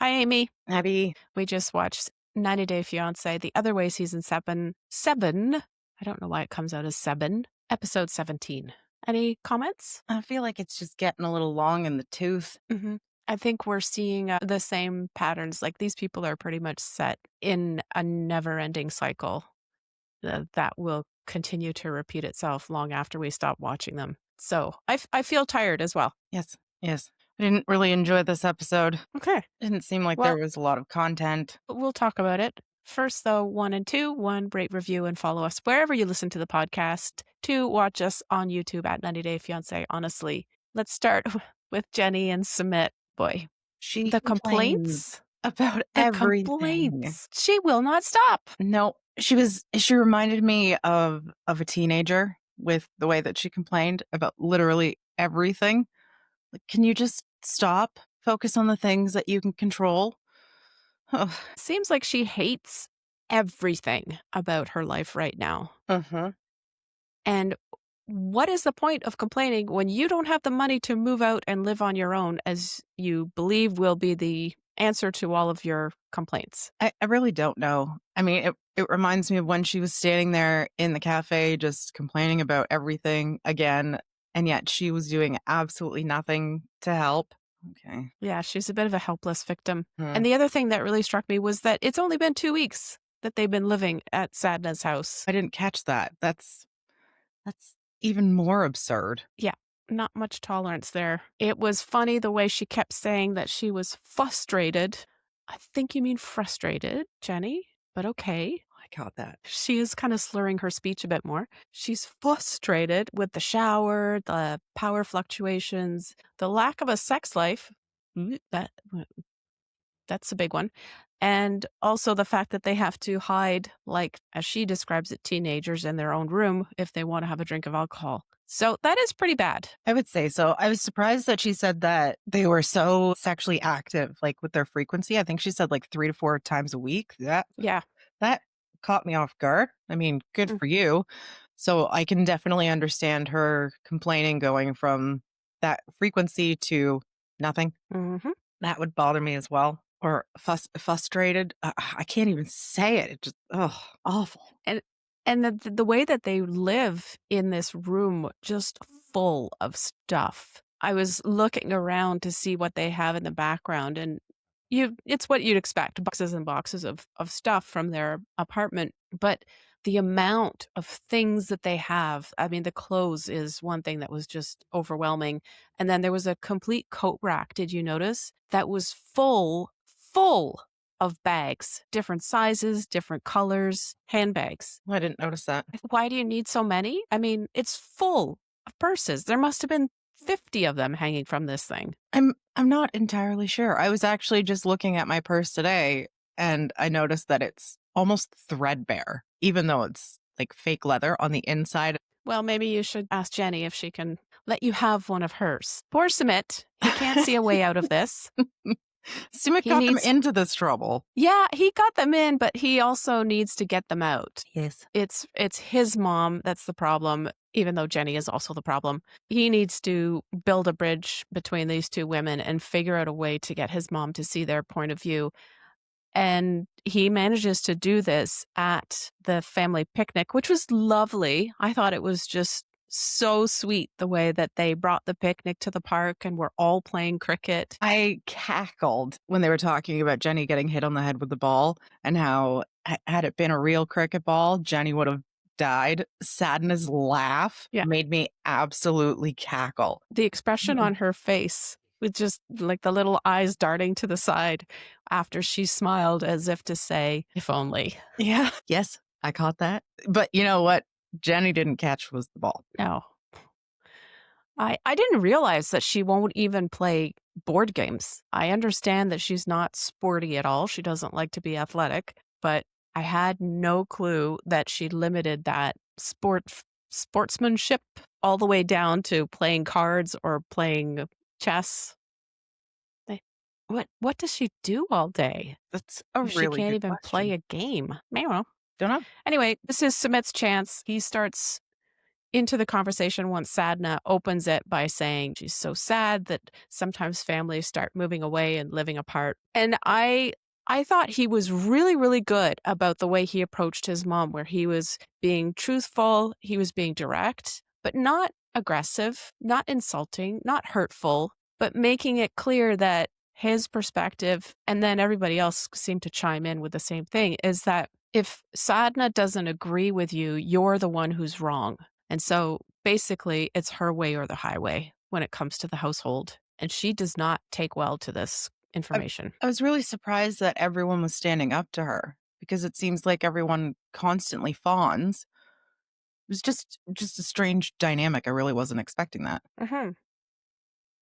Hi, Amy. Abby, We just watched 90 Day Fiancé, The Other Way, season 7. 7. I don't know why it comes out as 7. Episode 17. Any comments? I feel like it's just getting a little long in the tooth. hmm I think we're seeing the same patterns. Like these people are pretty much set in a never ending cycle that will continue to repeat itself long after we stop watching them. So I feel tired as well. Yes, yes. I didn't really enjoy this episode. Okay. Didn't seem like there Well, was a lot of content. we'll talk about it. First, though, 1 and 2, 1, rate, review, and follow us wherever you listen to the podcast. 2, watch us on YouTube at 90 Day Fiancé, honestly. Let's start with Jenny and Sumit. Boy, She the complains complaints? about The everything. complaints. She will not stop. No, she reminded me of a teenager with the way that she complained about literally everything. Like, can you just stop? Focus on the things that you can control. Oh, Seems like she hates everything about her life right now. uh-huh. And what is the point of complaining when you don't have the money to move out and live on your own, as you believe will be the answer to all of your complaints? I really don't know. I mean, it reminds me of when she was standing there in the cafe just complaining about everything again, and yet she was doing absolutely nothing to help. Okay. Yeah, she's a bit of a helpless victim. Hmm. And the other thing that really struck me was that it's only been 2 weeks that they've been living at Sadna's house. I didn't catch that. That's even more absurd. Yeah, not much tolerance there. It was funny the way she kept saying that she was frustrated. I think you mean frustrated, Jenny, but okay. I caught that. She is kind of slurring her speech a bit more. She's frustrated with the shower, the power fluctuations, the lack of a sex life. That's a big one. And also the fact that they have to hide, like, as she describes it, teenagers in their own room if they want to have a drink of alcohol. So that is pretty bad. I would say so. I was surprised that she said that they were so sexually active, like with their frequency. I think she said like 3 to 4 times a week. Yeah. That caught me off guard. I mean, good Mm. for you. So I can definitely understand her complaining going from that frequency to nothing. Mhm. That would bother me as well. Or frustrated. I can't even say it. It just, oh, awful. And the way that they live in this room, just full of stuff. I was looking around to see what they have in the background, and it's what you'd expect, boxes and boxes of stuff from their apartment, but the amount of things that they have, I mean, the clothes is one thing that was just overwhelming, and then there was a complete coat rack, did you notice? That was full of bags, different sizes, different colors, handbags. I didn't notice that. Why do you need so many? I mean, it's full of purses. There must have been 50 of them hanging from this thing. I'm not entirely sure. I was actually just looking at my purse today and I noticed that it's almost threadbare, even though it's like fake leather on the inside. Well, maybe you should ask Jenny if she can let you have one of hers. Poor Sumit. He can't see a way out of this. Sumit He got them needs, into this trouble. yeah, he got them in, but he also needs to get them out. Yes. It's his mom that's the problem, even though Jenny is also the problem. He needs to build a bridge between these two women and figure out a way to get his mom to see their point of view. And he manages to do this at the family picnic, which was lovely. I thought it was just so sweet the way that they brought the picnic to the park and were all playing cricket. I cackled when they were talking about Jenny getting hit on the head with the ball and how, had it been a real cricket ball, Jenny would have died. Sadness laugh Yeah. made me absolutely cackle. The expression on her face with just like the little eyes darting to the side after she smiled as if to say, if only. Yeah. Yes, I caught that. But you know what Jenny didn't catch was the ball. No. I didn't realize that she won't even play board games. I understand that she's not sporty at all. She doesn't like to be athletic, but I had no clue that she limited that sportsmanship all the way down to playing cards or playing chess. What does she do all day? That's a She really can't good even play question. a game. Meow. Don't know. Anyway, this is Sumit's chance. He starts into the conversation once Sadna opens it by saying she's so sad that sometimes families start moving away and living apart. And I thought he was really, really good about the way he approached his mom, where he was being truthful, he was being direct, but not aggressive, not insulting, not hurtful, but making it clear that his perspective, and then everybody else seemed to chime in with the same thing, is that if Sadna doesn't agree with you, you're the one who's wrong. And so basically, it's her way or the highway when it comes to the household. And she does not take well to this I, information. I was really surprised that everyone was standing up to her because it seems like everyone constantly fawns. It was just a strange dynamic. I really wasn't expecting that. Mhm.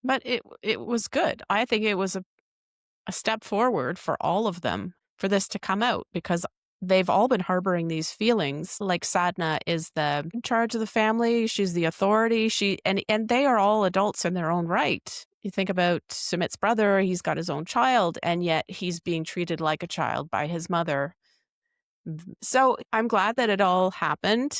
But it was good. I think it was a step forward for all of them for this to come out because they've all been harboring these feelings like Sadna is the in charge of the family, she's the authority, and they are all adults in their own right. You think about Sumit's brother, he's got his own child and yet he's being treated like a child by his mother. So I'm glad that it all happened.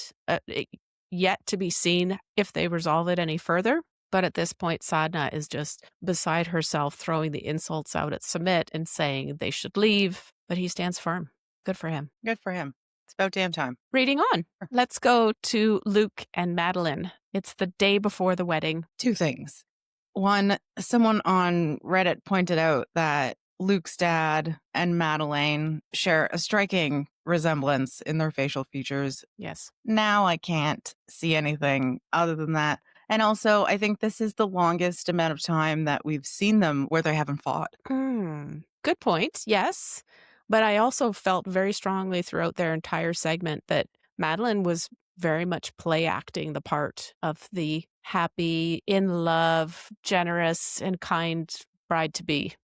Yet to be seen if they resolve it any further. But at this point, Sadna is just beside herself, throwing the insults out at Sumit and saying they should leave. But he stands firm. Good for him. Good for him. It's about damn time. Reading on. Let's go to Luke and Madeleine. It's the day before the wedding. Two things. One, someone on Reddit pointed out that Luke's dad and Madeleine share a striking resemblance in their facial features. Yes. Now I can't see anything other than that. And also, I think this is the longest amount of time that we've seen them where they haven't fought. Good point. Yes. But I also felt very strongly throughout their entire segment that Madeline was very much play acting the part of the happy, in love, generous, and kind bride to be.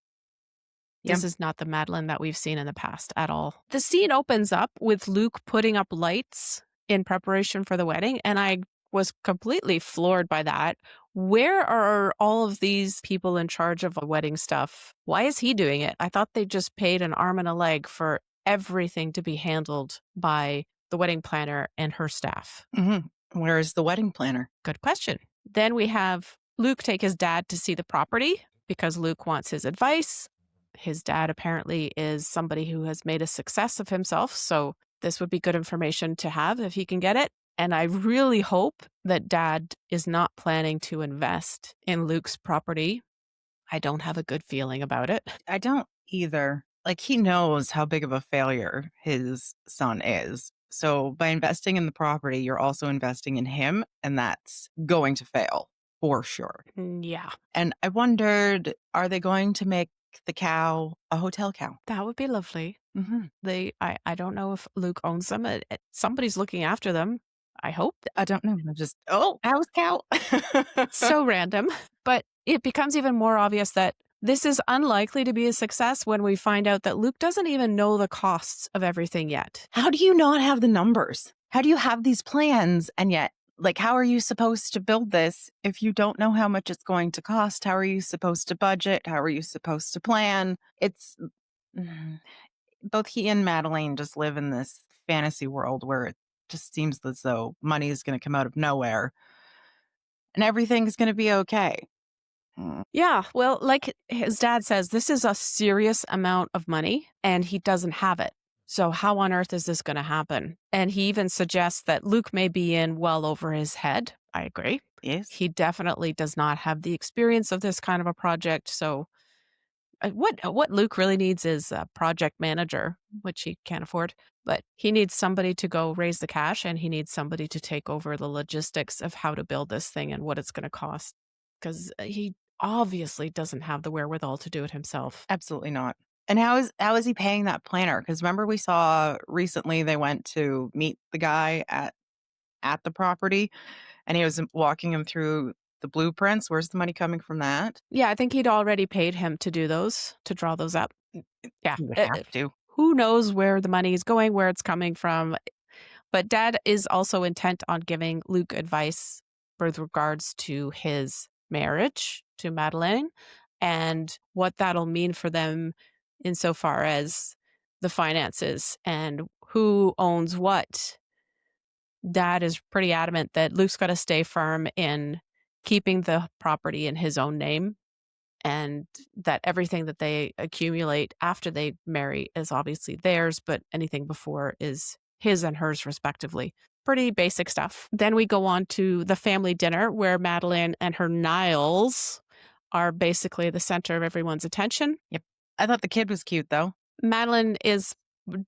Yeah. This is not the Madeline that we've seen in the past at all. The scene opens up with Luke putting up lights in preparation for the wedding, and I was completely floored by that. Where are all of these people in charge of the wedding stuff? Why is he doing it? I thought they just paid an arm and a leg for everything to be handled by the wedding planner and her staff. Where's the wedding planner? Good question. Then we have Luke take his dad to see the property because Luke wants his advice. His dad apparently is somebody who has made a success of himself. So this would be good information to have if he can get it. And I really hope that dad is not planning to invest in Luke's property. I don't have a good feeling about it. I don't either. Like, he knows how big of a failure his son is. So by investing in the property, you're also investing in him, and that's going to fail for sure. Yeah, And I wondered, are they going to make the cow a hotel cow? that would be lovely. Mm-hmm. I don't know if Luke owns them. Somebody's looking after them. I hope. I don't know. I just, oh, house cow. So random. But it becomes even more obvious that this is unlikely to be a success when we find out that Luke doesn't even know the costs of everything yet. How do you not have the numbers? How do you have these plans and yet, like, how are you supposed to build this if you don't know how much it's going to cost? How are you supposed to budget? How are you supposed to plan? It's both he and Madeleine just live in this fantasy world where it just seems as though money is going to come out of nowhere and everything's going to be okay. Yeah, well, like his dad says, this is a serious amount of money and he doesn't have it. So, how on earth is this going to happen? And he even suggests that Luke may be in well over his head. I agree. Yes. He definitely does not have the experience of this kind of a project. So, what Luke really needs is a project manager, which he can't afford. But he needs somebody to go raise the cash and he needs somebody to take over the logistics of how to build this thing and what it's going to cost. Because he obviously doesn't have the wherewithal to do it himself. Absolutely not. And how is he paying that planner? Because remember we saw recently they went to meet the guy at the property and he was walking him through the blueprints. Where's the money coming from that? Yeah, I think he'd already paid him to do those, to draw those up. Yeah. You would have to. Who knows where the money is going, where it's coming from. But dad is also intent on giving Luke advice with regards to his marriage to Madeleine and what that'll mean for them insofar as the finances and who owns what Dad is pretty adamant that Luke's got to stay firm in keeping the property in his own name and that everything that they accumulate after they marry is obviously theirs, but anything before is his and hers respectively. Pretty basic stuff. Then we go on to the family dinner where Madeleine and her Niles are basically the center of everyone's attention. Yep. I thought the kid was cute, though. Madeleine is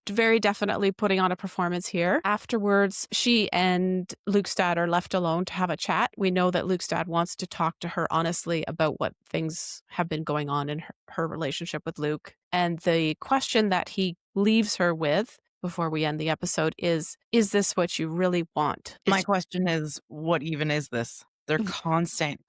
very definitely putting on a performance here. Afterwards, she and Luke's dad are left alone to have a chat. We know that Luke's dad wants to talk to her honestly about what things have been going on in her relationship with Luke. And the question that he leaves her with before we end the episode is this what you really want? My question is, what even is this? They're constant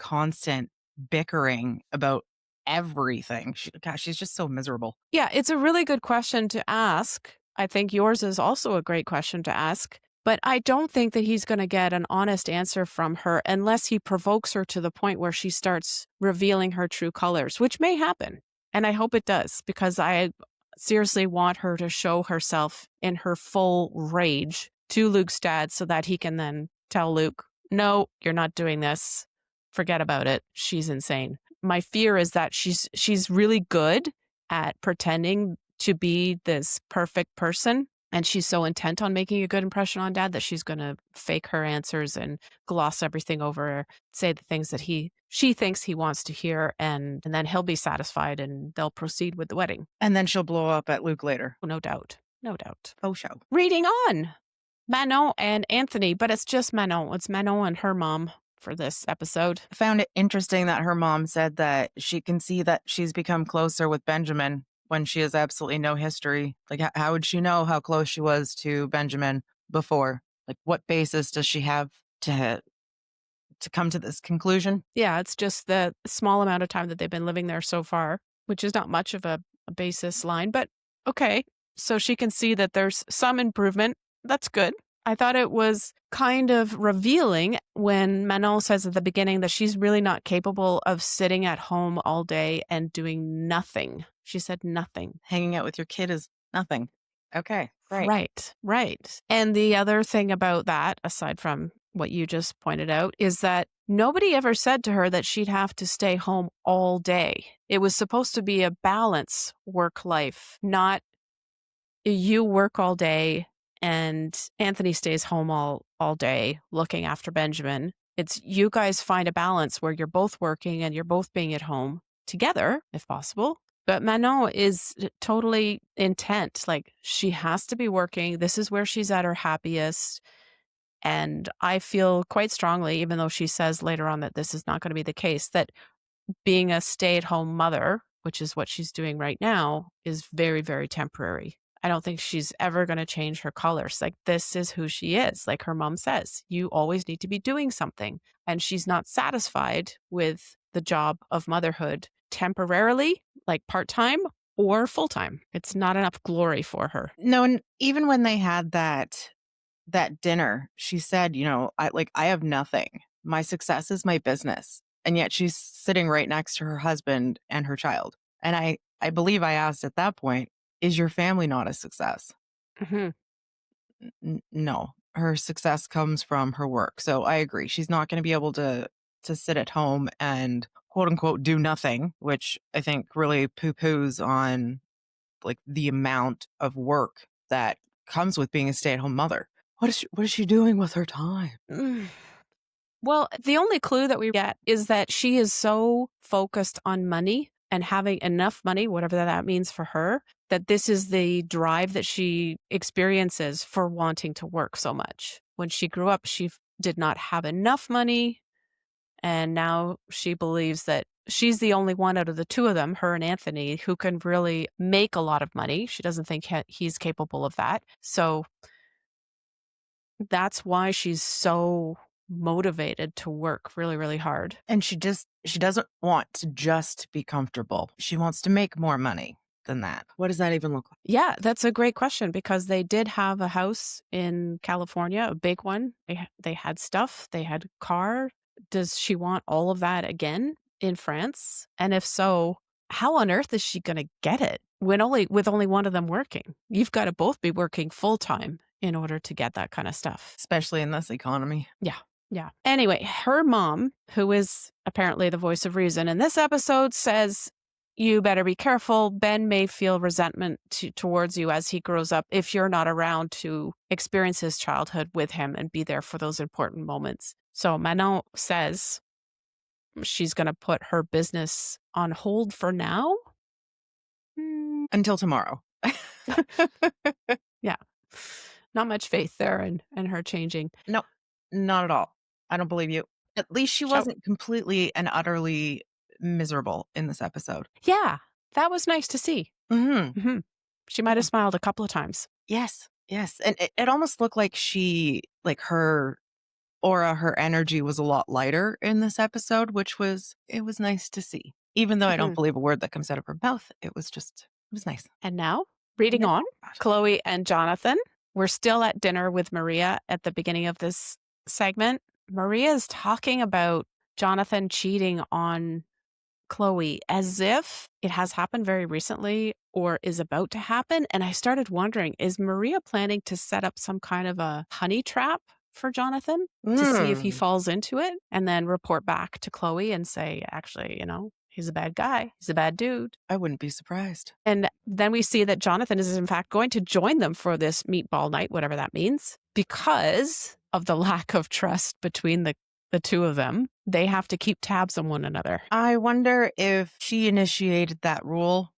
bickering about everything. Gosh, she's just so miserable. Yeah, it's a really good question to ask. I think yours is also a great question to ask, but I don't think that he's going to get an honest answer from her unless he provokes her to the point where she starts revealing her true colors, which may happen. And I hope it does because I seriously want her to show herself in her full rage to Luke's dad so that he can then tell Luke, no, you're not doing this. Forget about it. She's insane. My fear is that she's really good at pretending to be this perfect person. And she's so intent on making a good impression on dad that she's going to fake her answers and gloss everything over, say the things that she thinks he wants to hear. And then he'll be satisfied and they'll proceed with the wedding. And then she'll blow up at Luke later. Oh, no doubt. No doubt. Oh, show. Reading on. Manon and Anthony, but it's just Manon. It's Manon and her mom for this episode. I found it interesting that her mom said that she can see that she's become closer with Benjamin when she has absolutely no history. Like, how would she know how close she was to Benjamin before? Like, what basis does she have to come to this conclusion? Yeah, it's just the small amount of time that they've been living there so far, which is not much of a basis line, but okay. So she can see that there's some improvement. That's good. I thought it was kind of revealing when Manon says at the beginning that she's really not capable of sitting at home all day and doing nothing. She said nothing. Hanging out with your kid is nothing. Okay, right. Right. And the other thing about that, aside from what you just pointed out, is that nobody ever said to her that she'd have to stay home all day. It was supposed to be a balance work life, not you work all day and Anthony stays home all day looking after Benjamin. It's you guys find a balance where you're both working and you're both being at home together, if possible. But Manon is totally intent. Like, she has to be working. This is where she's at her happiest. And I feel quite strongly, even though she says later on that this is not going to be the case, that being a stay-at-home mother, which is what she's doing right now, is very, very temporary. I don't think she's ever going to change her colors. Like, this is who she is. Like her mom says, you always need to be doing something. And she's not satisfied with the job of motherhood temporarily, like part-time or full-time. It's not enough glory for her. No, and even when they had that dinner, she said, I have nothing. My success is my business. And yet she's sitting right next to her husband and her child. And I believe I asked at that point, is your family not a success? Mm-hmm. No, her success comes from her work. So I agree. She's not going to be able to sit at home and quote unquote do nothing, which I think really poo-poos on like the amount of work that comes with being a stay-at-home mother. What is she doing with her time? Well, the only clue that we get is that she is so focused on money and having enough money, whatever that means for her, that this is the drive that she experiences for wanting to work so much. When she grew up, she did not have enough money. And now she believes that she's the only one out of the two of them, her and Anthony, who can really make a lot of money. She doesn't think he's capable of that. So that's why she's so motivated to work really, really hard. And she doesn't want to just be comfortable. She wants to make more money than that. What does that even look like? Yeah, that's a great question because they did have a house in California, a big one. They had stuff, they had a car. Does she want all of that again in France? And if so, how on earth is she going to get it with only one of them working? You've got to both be working full time in order to get that kind of stuff. Especially in this economy. Yeah. Yeah. Anyway, her mom, who is apparently the voice of reason in this episode, says, you better be careful. Ben may feel resentment towards you as he grows up if you're not around to experience his childhood with him and be there for those important moments. So Manon says she's going to put her business on hold for now. Until tomorrow. Yeah. Not much faith there in her changing. No, not at all. I don't believe you. At least she So, wasn't completely and utterly miserable in this episode. yeah, that was nice to see. Mhm. Mhm. She might have smiled a couple of times. Yes, yes, and it almost looked like her aura, her energy was a lot lighter in this episode, it was nice to see. Even though I don't Mhm. believe a word that comes out of her mouth, it was nice. And now, reading Yeah, on, talk about it. Chloe and Jonathan. We're still at dinner with Maria at the beginning of this segment. Maria is talking about Jonathan cheating on Chloe as if it has happened very recently or is about to happen. And I started wondering, is Maria planning to set up some kind of a honey trap for Jonathan to see if he Mm, falls into it and then report back to Chloe and say, actually, he's a bad guy. He's a bad dude. I wouldn't be surprised. And then we see that Jonathan is, in fact, going to join them for this meatball night, whatever that means, because of the lack of trust between the two of them. They have to keep tabs on one another. I wonder if she initiated that rule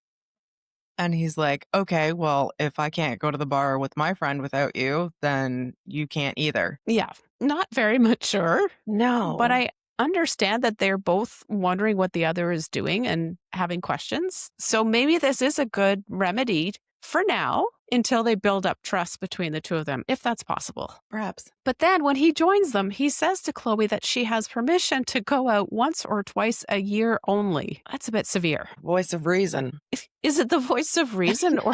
and he's like, "Okay, well, if I can't go to the bar with my friend without you, then you can't either." Yeah, not very mature, but No. I understand that they're both wondering what the other is doing and having questions. So maybe this is a good remedy for now until they build up trust between the two of them, if that's possible. Perhaps. But then when he joins them, he says to Chloe that she has permission to go out once or twice a year only. That's a bit severe. Voice of reason. Is it the voice of reason or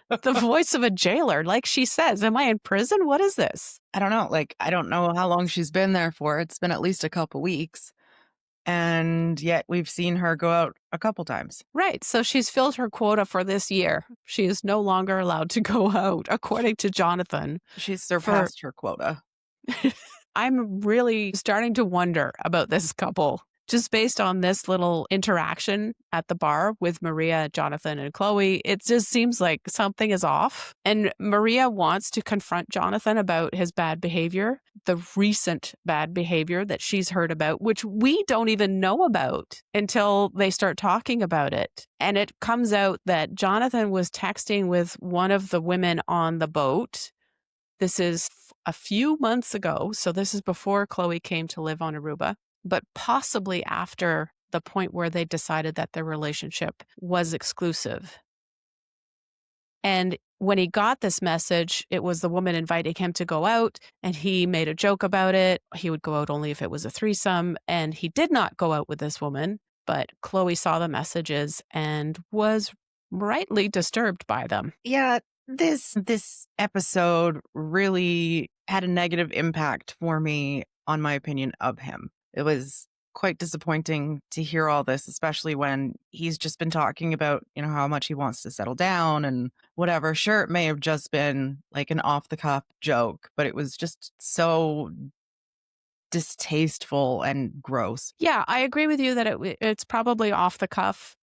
the voice of a jailer? Like she says, am I in prison? What is this? I don't know, I don't know how long she's been there for. It's been at least a couple weeks, and yet we've seen her go out a couple times. Right. So she's filled her quota for this year. She is no longer allowed to go out, according to Jonathan. She's For surpassed her quota. I'm really starting to wonder about this couple. Just based on this little interaction at the bar with Maria, Jonathan, and Chloe, it just seems like something is off. And Maria wants to confront Jonathan about his bad behavior, the recent bad behavior that she's heard about, which we don't even know about until they start talking about it. And it comes out that Jonathan was texting with one of the women on the boat. This is a few months ago. So this is before Chloe came to live on Aruba, but possibly after the point where they decided that their relationship was exclusive. And when he got this message, it was the woman inviting him to go out, and he made a joke about it. He would go out only if it was a threesome, and he did not go out with this woman. But Chloe saw the messages and was rightly disturbed by them. Yeah, this episode really had a negative impact for me on my opinion of him. It was quite disappointing to hear all this, especially when he's just been talking about, how much he wants to settle down and whatever. Sure, it may have just been like an off the cuff joke, but it was just so distasteful and gross. Yeah, I agree with you that it's probably off the cuff.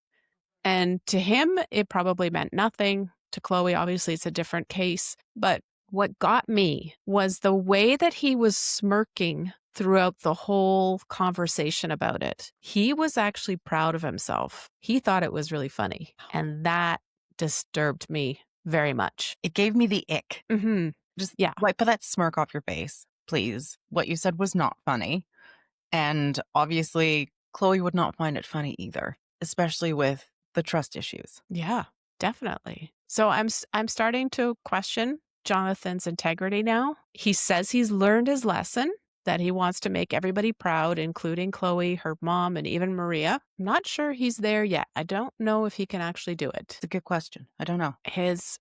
And to him, it probably meant nothing. To Chloe, obviously, it's a different case. But what got me was the way that he was smirking throughout the whole conversation about it. He was actually proud of himself. He thought it was really funny. And that disturbed me very much. It gave me the ick. Hmm. Just Yeah. wipe that smirk off your face, please. What you said was not funny. And obviously, Chloe would not find it funny either, especially with the trust issues. Yeah, definitely. So I'm starting to question Jonathan's integrity now. He says he's learned his lesson, that he wants to make everybody proud, including Chloe, her mom, and even Maria. I'm not sure he's there yet. I don't know if he can actually do it. It's a good question. I don't know. His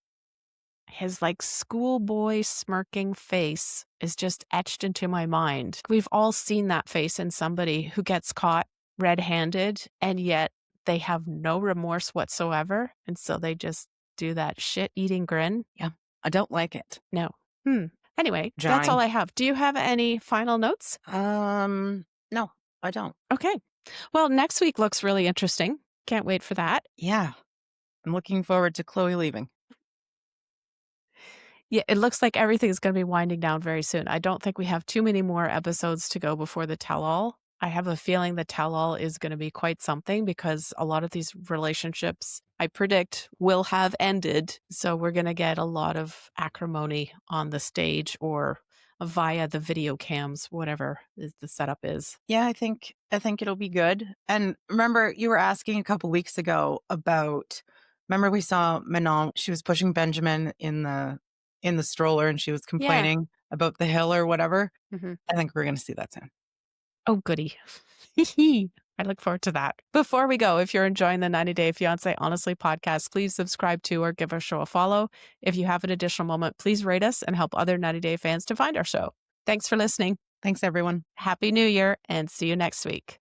like schoolboy smirking face is just etched into my mind. We've all seen that face in somebody who gets caught red-handed, and yet they have no remorse whatsoever. And so they just do that shit-eating grin. Yeah, I don't like it. No. Hmm. Anyway, that's all Johnny. I have. Do you have any final notes? No, I don't. Okay. Well, next week looks really interesting. Can't wait for that. Yeah, I'm looking forward to Chloe leaving. Yeah, it looks like everything's gonna be winding down very soon. I don't think we have too many more episodes to go before the tell-all. I have a feeling the tell-all is gonna be quite something because a lot of these relationships, I predict, will have ended, so we're gonna get a lot of acrimony on the stage or via the video cams, whatever is the setup is. Yeah, I think it'll be good. And remember, you were asking a couple weeks ago about. Remember, we saw Manon. She was pushing Benjamin in the stroller, and she was Yeah. complaining about the hill or whatever. Mhm. I think we're going to see that soon. Oh, goody. I look forward to that. Before we go, if you're enjoying the 90 Day Fiancé Honestly podcast, please subscribe to or give our show a follow. If you have an additional moment, please rate us and help other 90 Day fans to find our show. Thanks for listening. Thanks, everyone. Happy New Year and see you next week.